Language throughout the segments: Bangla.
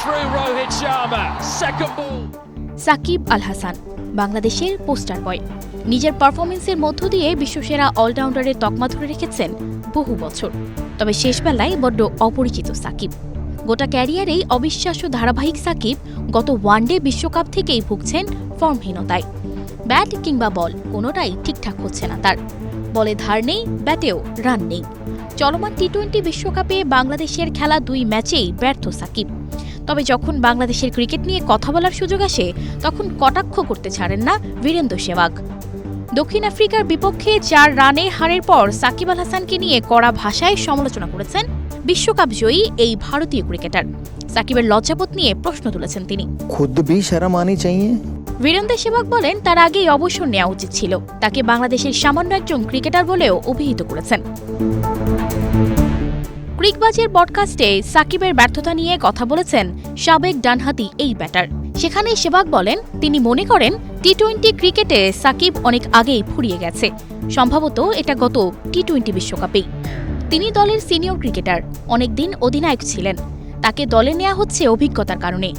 through Rohit Sharma. Second ball. Shakib Al Hasan বাংলাদেশের পোস্টার বয়। নিজের পারফরমেন্সের মধ্য দিয়ে বিশ্বসেরা অলরাউন্ডারের তকমা ধরে রেখেছেন বহু বছর। তবে শেষবেলায় বড্ড অপরিচিত সাকিব। গোটা ক্যারিয়ারেই অবিশ্বাস্য ধারাবাহিক সাকিব গত ওয়ানডে বিশ্বকাপ থেকেই ভুগছেন ফর্মহীনতায়। ব্যাট কিংবা বল কোনোটাই ঠিকঠাক হচ্ছে না তার। বলে ধার নেই, ব্যাটেও রান নেই। চলমান টি-20 বিশ্বকাপে বাংলাদেশের খেলা 2 ম্যাচেই ব্যর্থ সাকিব। তবে যখন বাংলাদেশের ক্রিকেট নিয়ে কথা বলার সুযোগ আসে তখন কটাক্ষ করতে ছাড়েন না বীরেন্দ্র সেহবাগ। দক্ষিণ আফ্রিকার বিপক্ষে 4 রানে হারের পর সাকিব আল হাসানকে নিয়ে কড়া ভাষায় সমালোচনা করেছেন বিশ্বকাপ জয়ী এই ভারতীয় ক্রিকেটার। সাকিবের লজ্জাবোধ নিয়ে প্রশ্ন তুলেছেন তিনি। खुद भी शर्म आनी चाहिए। বীরেন্দ্র সেহবাগ বলেন তার আগেই অবসর নেওয়া উচিত ছিল। তাকে বাংলাদেশের সামান্য একজন ক্রিকেটার বলেও অভিহিত করেছেন। ক্রিকবাজের পডকাস্টে সাকিবের ব্যর্থতা নিয়ে কথা বলেছেন সাবেক ডানহাতি এই ব্যাটার। সেখানে সেহবাগ বলেন তিনি মনে করেন টি-20 ক্রিকেটে সাকিব অনেক আগেই ফুরিয়ে গেছে। সম্ভবত এটা গত টি-20 বিশ্বকাপেই। তিনি দলের সিনিয়র ক্রিকেটার, অনেকদিন অধিনায়ক ছিলেন। তাকে দলে নেওয়া হচ্ছে অভিজ্ঞতার কারণে।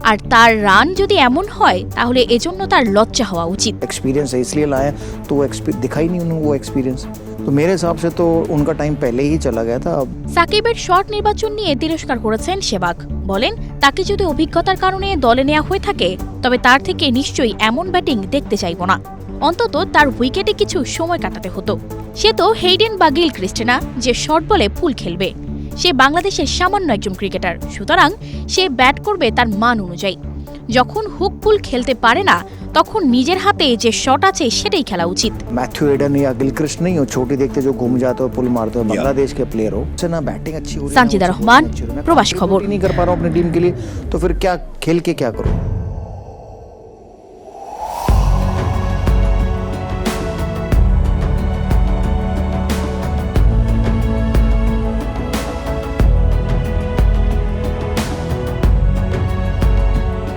আর তার রান যদি এমন হয় তাহলে এজন্য তার লজ্জা হওয়া উচিত। एक्सपीरियंस है इसलिए लाया तो वो दिखा ही नहीं उन्होंने वो एक्सपीरियंस। तो मेरे हिसाब से तो उनका टाइम पहले ही चला गया था। अब সাকিবের শট নির্বাচন নিয়ে তিরস্কার করেছেন সেহবাগ। বলেন তাকে যদি অভিজ্ঞতার কারণে দলে নেওয়া হয়ে থাকে তবে তার থেকে নিশ্চয়ই এমন ব্যাটিং দেখতে চাইব না। অন্তত তার উইকেটে কিছু সময় কাটাতে হতো। সে তো হেইডেন বা গিলক্রিস্ট না যে শর্ট বলে ফুল খেলবে। সে বাংলাদেশের সামান্য একজন ক্রিকেটার, সুতরাং সে ব্যাট করবে তার মান অনুযায়ী। যখন হুক পুল খেলতে পারে না তখন নিজের হাতে যে শট আছে সেটাই খেলা উচিত। मैथ्यू हेडन या गिलक्रिस्ट नहीं हो, छोटी देखते जो घूम जाते हो पुल मारते हो, बांग्लादेश के प्लेयर हो से ना बैटिंग अच्छी हो रही है। সানজিদা রহমান, প্রবাস খবর। नहीं कर पा रहा हूँ अपनी टीम के लिए, तो फिर क्या खेल के क्या करूँ।